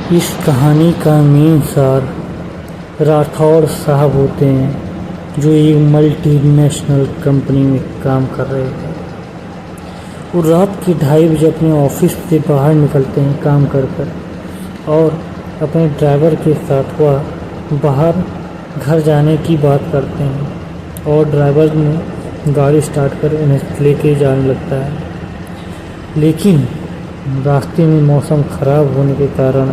इस कहानी का मेन सार राठौड़ साहब होते हैं, जो एक मल्टीनेशनल कंपनी में काम कर रहे थे। वो रात के 2:30 बजे अपने ऑफिस से बाहर निकलते हैं काम कर और अपने ड्राइवर के साथ वह बाहर घर जाने की बात करते हैं और ड्राइवर ने गाड़ी स्टार्ट कर उन्हें लेके जाने लगता है। लेकिन रास्ते में मौसम ख़राब होने के कारण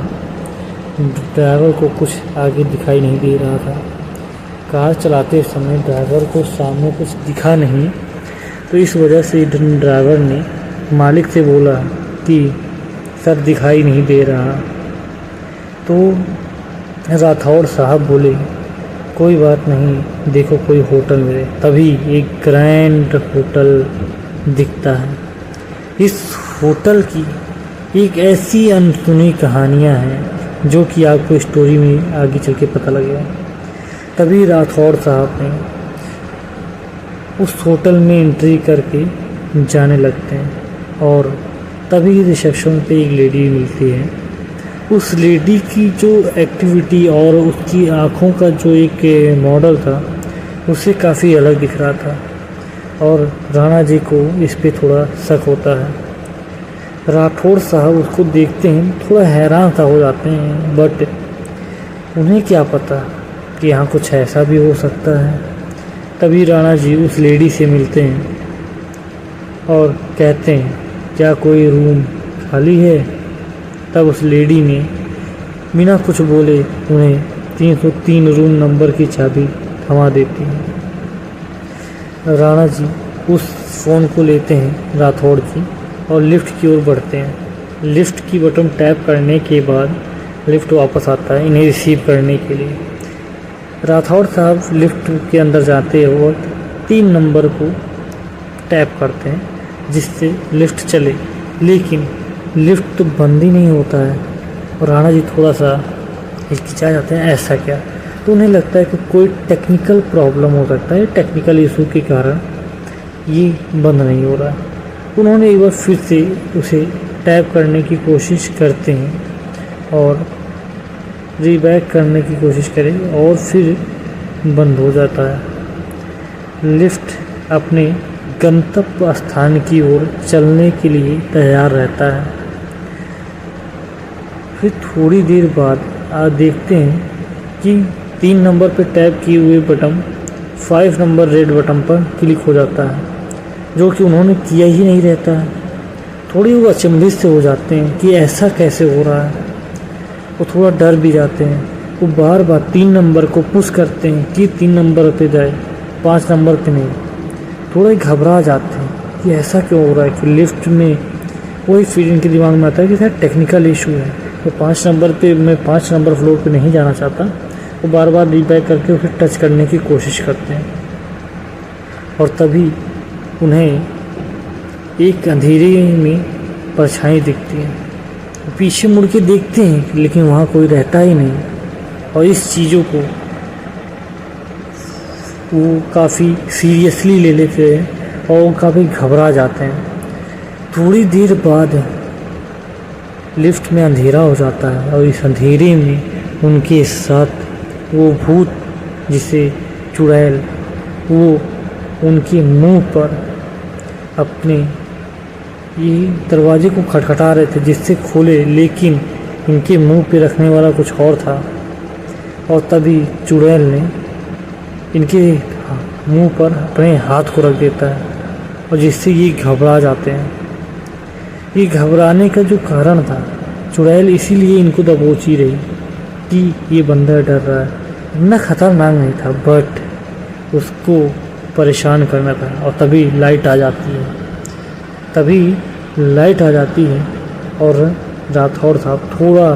ड्राइवर को कुछ आगे दिखाई नहीं दे रहा था। कार चलाते समय ड्राइवर को सामने कुछ दिखा नहीं, तो इस वजह से ड्राइवर ने मालिक से बोला कि सर दिखाई नहीं दे रहा। तो राठौड़ साहब बोले कोई बात नहीं, देखो कोई होटल मिले। तभी एक ग्रैंड होटल दिखता है। इस होटल की एक ऐसी अनसुनी कहानियाँ हैं जो कि आपको स्टोरी में आगे चल के पता लगेगा। तभी राठौड़ साहब ने उस होटल में एंट्री करके जाने लगते हैं और तभी रिसेप्शन पे एक लेडी मिलती है। उस लेडी की जो एक्टिविटी और उसकी आँखों का जो एक मॉडल था उससे काफ़ी अलग दिख रहा था और राणा जी को इस पे थोड़ा शक होता है। राठौड़ साहब उसको देखते हैं, थोड़ा हैरान सा हो जाते हैं, बट उन्हें क्या पता कि यहाँ कुछ ऐसा भी हो सकता है। तभी राणा जी उस लेडी से मिलते हैं और कहते हैं क्या कोई रूम खाली है। तब उस लेडी ने बिना कुछ बोले उन्हें 303 रूम नंबर की चाबी थमा देती है। राणा जी उस फ़ोन को लेते हैं राठौड़ की और लिफ्ट की ओर बढ़ते हैं। लिफ्ट की बटन टैप करने के बाद लिफ्ट वापस आता है इन्हें रिसीव करने के लिए। राठौड़ साहब लिफ्ट के अंदर जाते हैं और 3 नंबर को टैप करते हैं जिससे लिफ्ट चले, लेकिन लिफ्ट तो बंद ही नहीं होता है और राणा जी थोड़ा सा हिचकिचा जाते हैं, ऐसा क्या। तो उन्हें लगता है कि कोई टेक्निकल प्रॉब्लम हो सकता है, टेक्निकल इशू के कारण ये बंद नहीं हो रहा है। उन्होंने एक बार फिर से उसे टैप करने की कोशिश करते हैं और रीबैक करने की कोशिश करें और फिर बंद हो जाता है। लिफ्ट अपने गंतव्य स्थान की ओर चलने के लिए तैयार रहता है। फिर थोड़ी देर बाद आप देखते हैं कि 3 नंबर पर टैप किए हुए बटन 5 नंबर रेड बटन पर क्लिक हो जाता है, जो कि उन्होंने किया ही नहीं रहता है। थोड़ी वो अचंभित से हो जाते हैं कि ऐसा कैसे हो रहा है। वो थोड़ा डर भी जाते हैं। वो बार बार 3 नंबर को पुश करते हैं कि 3 नंबर पे जाए, 5 नंबर पे नहीं। थोड़ा घबरा जाते हैं कि ऐसा क्यों हो रहा है कि लिफ्ट में वही फिर इनके दिमाग में आता है कि शायद टेक्निकल इशू है। तो 5 नंबर पे मैं 5 नंबर फ्लोर पे नहीं जाना चाहता। वो बार बार रीबैक करके उसे टच करने की कोशिश करते हैं और तभी उन्हें एक अंधेरे में परछाई दिखती है। पीछे मुड़ के देखते हैं लेकिन वहाँ कोई रहता ही नहीं और इस चीज़ों को वो काफ़ी सीरियसली ले लेते हैं और वो काफ़ी घबरा जाते हैं। थोड़ी देर बाद लिफ्ट में अंधेरा हो जाता है और इस अंधेरे में उनके साथ वो भूत जिसे चुड़ैल वो उनके मुंह पर अपने ये दरवाजे को खटखटा रहे थे जिससे खोले, लेकिन इनके मुंह पे रखने वाला कुछ और था। और तभी चुड़ैल ने इनके मुंह पर अपने हाथ को रख देता है और जिससे ये घबरा जाते हैं। ये घबराने का जो कारण था, चुड़ैल इसीलिए इनको दबोची रही कि ये बंदा डर रहा है। इतना खतरनाक नहीं था बट उसको परेशान करना था। और तभी लाइट आ जाती है और राठौड़ साहब थोड़ा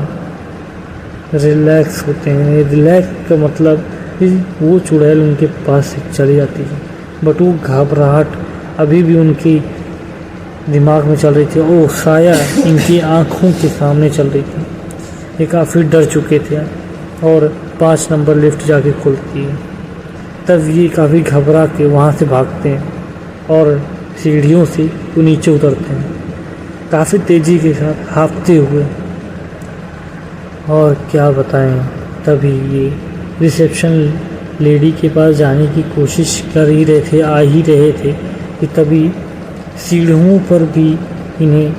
रिलैक्स होते हैं। रिलैक्स का मतलब वो चुड़ैल उनके पास से चली जाती है, बट वो घबराहट अभी भी उनकी दिमाग में चल रही थी। वो साया इनकी आँखों के सामने चल रही थी। ये काफ़ी डर चुके थे और 5 नंबर लिफ्ट जाके खुलती है। तब ये काफ़ी घबरा के वहाँ से भागते हैं और सीढ़ियों से वो नीचे उतरते हैं काफ़ी तेज़ी के साथ हाँफते हुए। और क्या बताएं, तभी ये रिसेप्शन लेडी के पास जाने की कोशिश कर ही रहे थे, आ ही रहे थे कि तभी सीढ़ियों पर भी इन्हें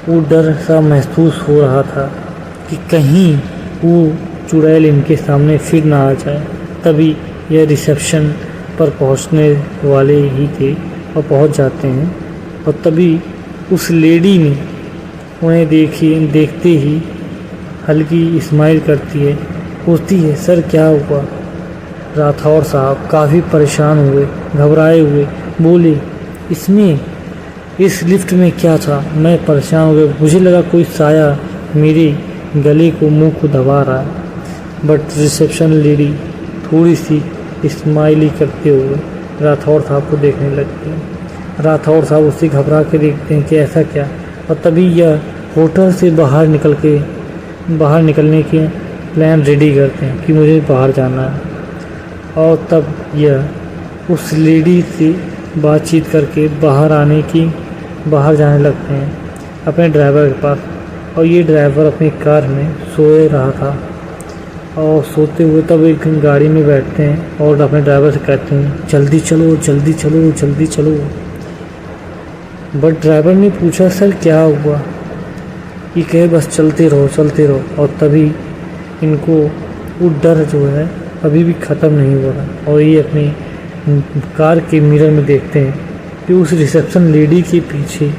वो डर सा महसूस हो रहा था कि कहीं वो चुड़ैल इनके सामने फिर ना आ जाए। तभी यह रिसेप्शन पर पहुंचने वाले ही थे और पहुंच जाते हैं, और तभी उस लेडी ने उन्हें देखते ही हल्की स्माइल करती है, पूछती है, सर क्या हुआ? राठौर साहब काफ़ी परेशान हुए, घबराए हुए बोले, इस लिफ्ट में क्या था? मैं परेशान हो गया, मुझे लगा कोई साया मेरे गले को, मुंह को दबा रहा है। बट रिसेप्शन लेडी थोड़ी सी स्माइली करते हुए राठौर साहब को देखने लगती हैं। राठौर साहब उससे घबरा के देखते हैं कि ऐसा क्या, और तभी यह होटल से बाहर निकलने के प्लान रेडी करते हैं कि मुझे बाहर जाना है। और तब यह उस लेडी से बातचीत करके बाहर जाने लगते हैं अपने ड्राइवर के पास। और ये ड्राइवर अपनी कार में सोए रहा था, और सोते हुए तब एक गाड़ी में बैठते हैं और अपने ड्राइवर से कहते हैं, जल्दी चलो जल्दी चलो जल्दी चलो। बट ड्राइवर ने पूछा, सर क्या हुआ? ये कहे, बस चलते रहो। और तभी इनको वो डर जो है अभी भी ख़त्म नहीं हो रहा, और ये अपनी कार के मिरर में देखते हैं कि उस रिसेप्शन लेडी के पीछे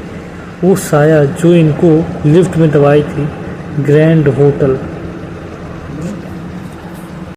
वो साया जो इनको लिफ्ट में दबाई थी, ग्रैंड होटल